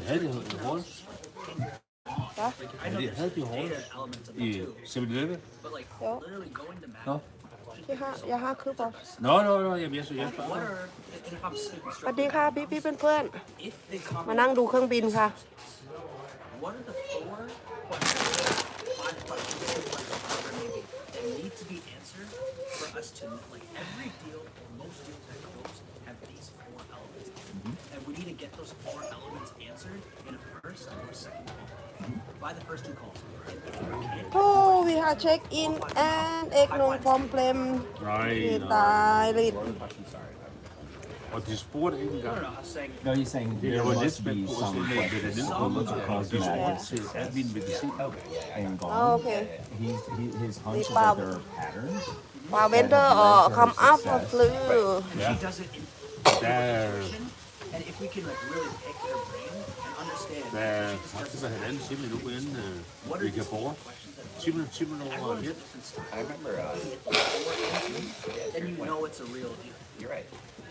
Havde de horse? Hvad? Havde de horse i 7-Eleven? Jo. Nå? Jeg har køber. Nå, jamen jeg spørger. สวัสดีค่ะพี่ๆเพื่อนๆมานั่งดูเครื่องบินค่ะ What are the 4 questions, 5 questions, 2 questions, whatever it may be, that need to be answered for us to, like, every deal or most deals that close have these 4 elements. And we need to get those 4 elements answered in a first or second call. By the first 2 calls. And if you can't, โอ้วิหาเช็คอินแอนเอกโนคอมเพลมที่ตายลิด Og de spurgte ikke no, engang. no, I was saying, No, he's saying Jeg there var lidt must spændt be på at some se, hvad det questions. er, Look across de that spurgte til almen medicin. and อ๋อ gone. โอเค His hunch is Wow. that there are patterns. ว่าเวนเดอร์คัมอัพฟลือ she does it in Der, and if we can, like, really pick her brain and understand, der er she just does faktisk halvanden time nu, inden what vi are kan these bort. questions that 10 minutter over everyone's et. different stuff. I remember. Then you know it's a real deal. You're right.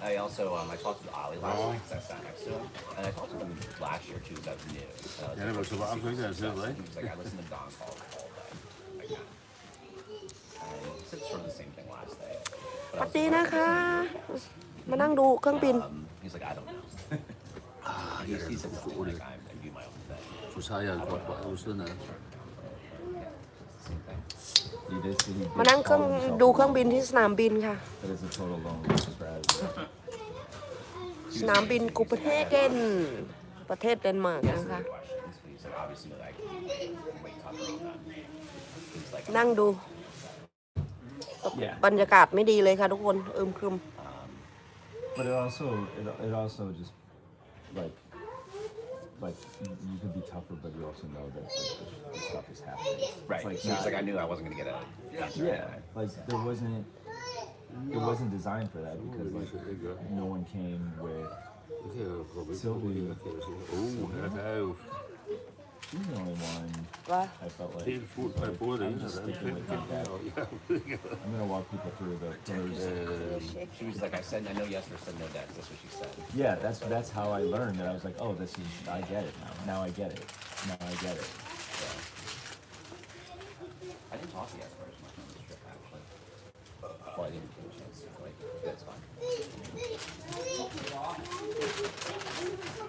I also I talked to Ali last week because I sat next to him, and I talked to him last year too about the news. Ja, det var så varmt, så ikke der sidder, He ikke? was like, I listened to Don call all day. Like that. And he said sort of the same thing last day. สวัสดีนะคะ มานั่งดูเครื่องบิน He's like, I don't know. He's like, I do my own thing. Så tager jeg et godt vej ud siden af. It's the same thing. He did say he did มานั่ง call himself ดูเครื่องบินที่สนามบินค่ะ That is a total lone strategy. สนามบินกูประเทศเดนประเทศเดนมาร์กนะคะ Questions, but he's like, obviously, like, way tougher on that. He's like, นั่งดู Yeah. บรรยากาศไม่ดีเลยค่ะทุกคนอึมครึม But it also just like you could be tougher, but you also know that like, the stuff is happening. right. It's like, He was like, I knew I wasn't gonna get a answer. yeah, like it wasn't designed for that because like no one came with. Det kan jeg jo gå væk. Sylvie. Der er jo She's the only one ว่า I felt like helt fuldt med både det ene og det andet. I'm gonna walk people through the pillars. She was like, I said, I know yes or said no, Dex. That's what she said. Yeah, that's how I learned, and I was like, oh, I get it now. Now I get it. Now I get it. I didn't talk to Jesper as much on this trip, actually. Well, I didn't get a chance to, like, that's fine.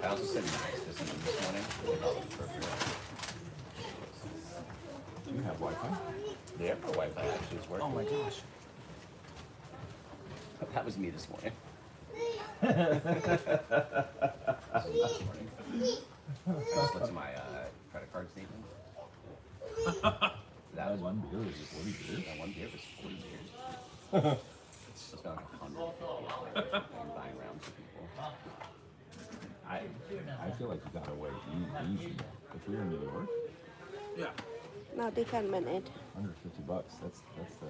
I also said nice to someone this morning. Do you have Wi-Fi? The airport Wi-Fi actually is working. Oh my gosh. That was me this morning. I just looked at my credit card statement. That was one beer. Was it 40 beers? That one beer was 40 beers. It's got like 150 I'm buying rounds for people. I feel like you got away easy. If we were in New York, Yeah. now they can manage $150. That's the.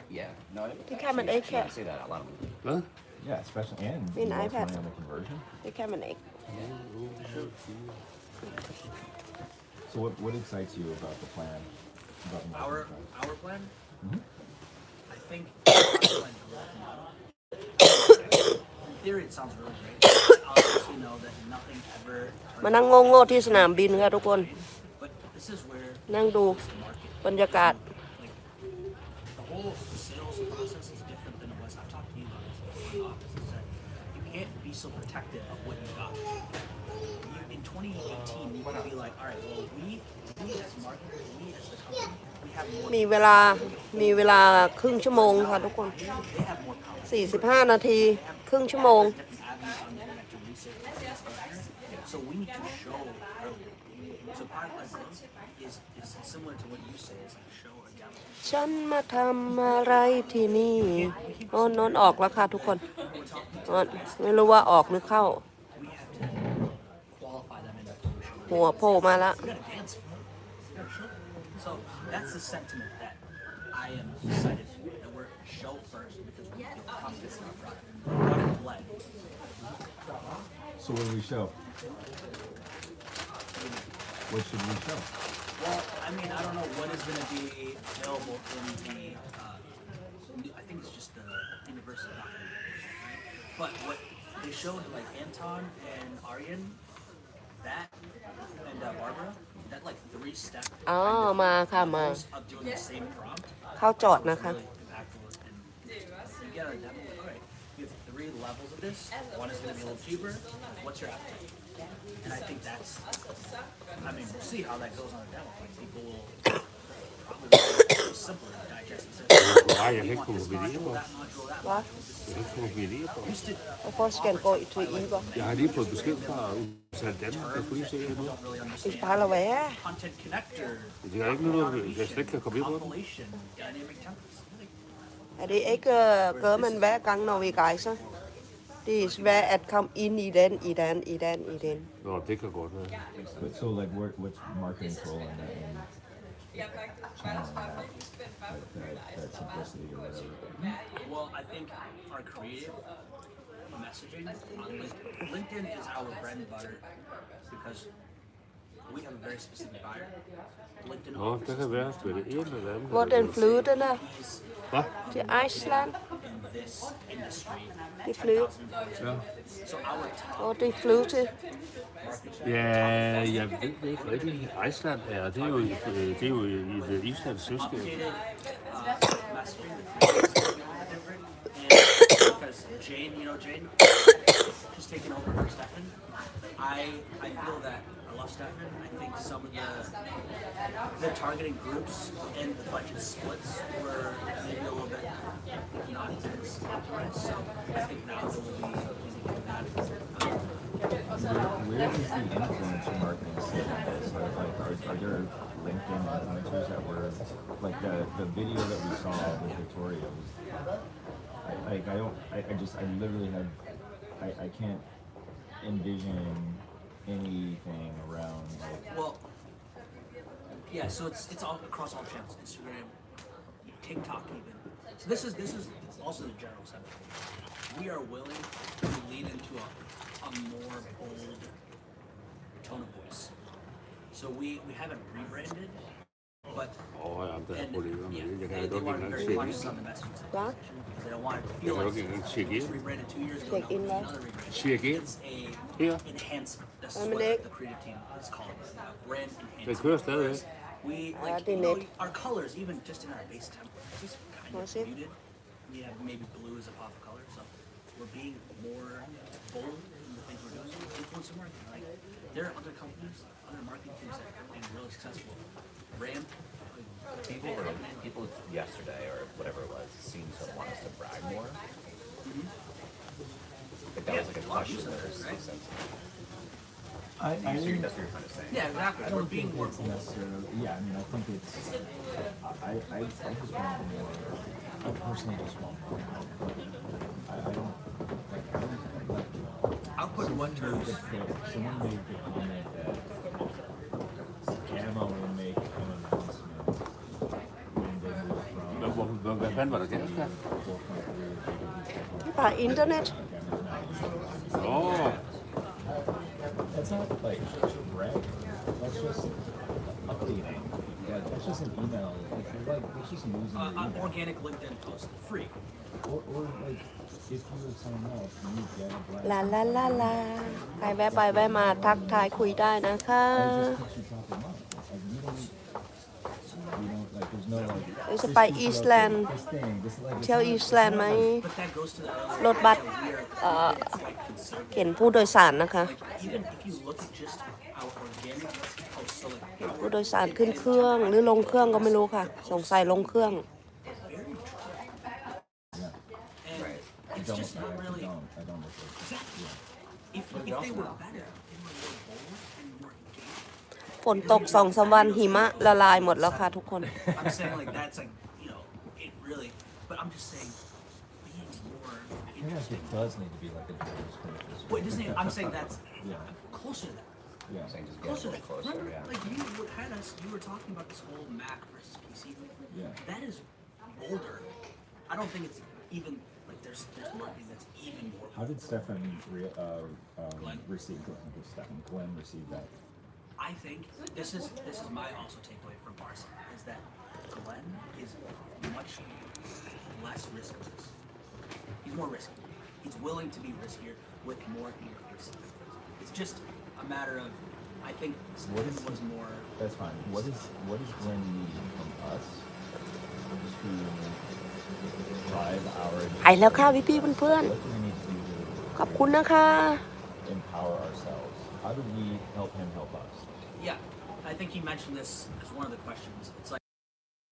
Yeah, no, I didn't You come and actually eat it. say that out loud. Hvad? Yeah, especially and In you lost iPad. money on the conversion. they can manage So what excites you about the plan? About the Our plan? our plan. I think in theory it sounds really great. Obviously, know that nothing ever. มานั่งโง่ๆที่สนามบินค่ะทุกคน But this is where นั่งดู the market, บรรยากาศ like the whole sales process is different than it was. I've talked to you about this in the office. Is that you can't be so protective of what you got. In 2018, you want to be like, all right, well, we as marketers, we as the company, we have more. มีเวลาครึ่งชั่วโมงค่ะทุกคน They have more power. 45 นาทีครึ่งชั่วโมง Different avenues on the internet to resell this stuff. So we need to show early. So part of this is similar to what you say, is like show a demo. ฉันมาทำอะไรที่นี่นอนออกแล้วค่ะทุกคนไม่รู้ว่าออกหรือเข้า We have to qualify them into the show. หัวโผล่มาละ We gotta dance. We gotta show. So that's the sentiment that I am excited for. That we're show first because we feel confident in our product. Product led. So what do we show? What should we show? Well, I mean, I don't know what is going to be available in the. I think it's just the universal documentation, right? But what they showed, like Anton and Aryan, that and Barbara, that like 3-step อ๋อมาค่ะมา of doing the same prompt เข้าโจทย์ was นะคะ really impactful. And you get a demo, like, all right, you have 3 levels of this. One is going to be a little cheaper. What's your appetite? And I think that's, I mean, we'll see how that goes on a demo. Like people will probably be simpler to digest. And say, Nej, jeg we kan ikke want komme this på video. module, that module, that Hvad? module. Jeg kan ikke komme på video. Used to Hvorfor skal han gå i til Iber? Jeg har lige fået besked fra udsalg Danmark. Jeg kunne lige se det nu. don't really I understand. bare lade være. Content connector, Det er ikke noget, jeg slet ikke kan komme ind på den. compilation, dynamic templates. Like, Er det ikke gør man hver gang, når vi rejser? Det er svært at komme ind i den. Nå, det kan godt være. But so like, what's marketing role in that? In channeling that, that simplicity or whatever. well, I think our creative messaging on LinkedIn. LinkedIn is our bread and butter because we have a very specific buyer. LinkedIn Nå, det kan være, at det er en eller anden. Hvor den flyve, den der? is Hvad? Til Iceland? in this industry. De flyve. Ja. So our top Hvor de flyve til? Ja, jeg ved det ikke rigtigt. Iceland er, det er jo, det er jo i et islandsk selskab. updated messaging, the creatives are different. And because Jane, you know Jane, she's taken over for Stefan. I feel that I love Stefan. I think some of the targeting groups and the budget splits were maybe a little bit not as optimized. So I think now there will be that. Where does the influencer marketing sit in this? Like, are there LinkedIn influencers that were like the video that we saw with Victoria was I literally have I can't envision anything around like Well, yeah. So it's all across all channels: Instagram, TikTok, even. So this is also the general sentiment. We are willing to lean into a more bold tone of voice. So we haven't rebranded, but Ja, der er and problemer med yeah, det. Jeg kan they ikke want engang very tjekke conscious ind. on the messaging side Hvad? because they don't want it to Jeg feel kan like ikke engang it tjekke was ind. rebranded 2 years ago. Check Now in we hvad? need another rebrand. Tjek ind. It's a Her. enhancement. That's Jamen, what det er ikke- the creative team is called. Brand enhancement. Det kører stadigvæk. We Ja, like det er you know, net. our colors, even just in our base template, it's just kind Må of jeg se? muted. We have maybe blue as a pop color, so we're being more bold in the things we're doing. Influencer marketing, like there are other companies, other marketing teams that have been really successful. Rand, People yesterday or whatever it was seemed to want us to brag more. Like that was like a question that there's some sense. I That's what you're kind of saying. yeah, exactly. I We're don't being think more it's bold. necessarily. Yeah, I mean, I think it's. I just want to more. I personally just want more. I don't. Like, I don't like. I'll put one term. Someone made the comment that Gamma will make an announcement when they move from Hvad fanden var der der? 4.3 Bare internet. Åh, That's not like brag. That's just updating. Yeah, that's just an email. That's just news in your email. Organic LinkedIn post, free. Or like, if you would sign up, you get a brand. ลาลาลาลาใครแวะไปแวะมาทักทายคุยได้นะคะ It just keeps you top of mind. Like, you don't, like, there's no like. เดี๋ยวจะไปอีสแลนด์ This thing, this like. เที่ยวอีสแลนด์ไหม But that goes to the earlier รถบัส idea. We are like conservative. เขียนผู้โดยสารนะคะ Like even if you look at just our organic posts, so like ผู้โดยสารขึ้นเครื่องหรือลงเครื่องก็ไม่รู้ค่ะ สงสัยลงเครื่อง very and Right. it's just not really I don't look at exactly. If they were better, they were more bold and more engaged. ฝนตก2-3 วันหิมะละลายหมดแล้วค่ะทุกคน I'm saying like that's like it really, but I'm just saying being more I feel like interesting. it does need to be like a different space. Well, it doesn't. I'm saying that's Yeah. closer to that. Yeah. Saying just get a Closer to little that. closer, Remember, yeah. like you had us. You were talking about this whole Mac versus PC thing. Yeah. That is bolder. I don't think it's even like there's marketing that's even more. How did Stefan Glenn. receive Glenn receive that? I think this is my also takeaway from Barca is that Glenn is much less risk averse. He's more risky. He's willing to be riskier with more in your face. It's just a matter of, I think What Stephen is was more. That's fine. What does Glenn need from us to drive our ไปแล้วค่ะพี่ๆเพื่อน What do we need to do ๆขอบคุณนะคะ to empower ourselves? How do we help him help us? Yeah, I think he mentioned this as one of the questions. It's like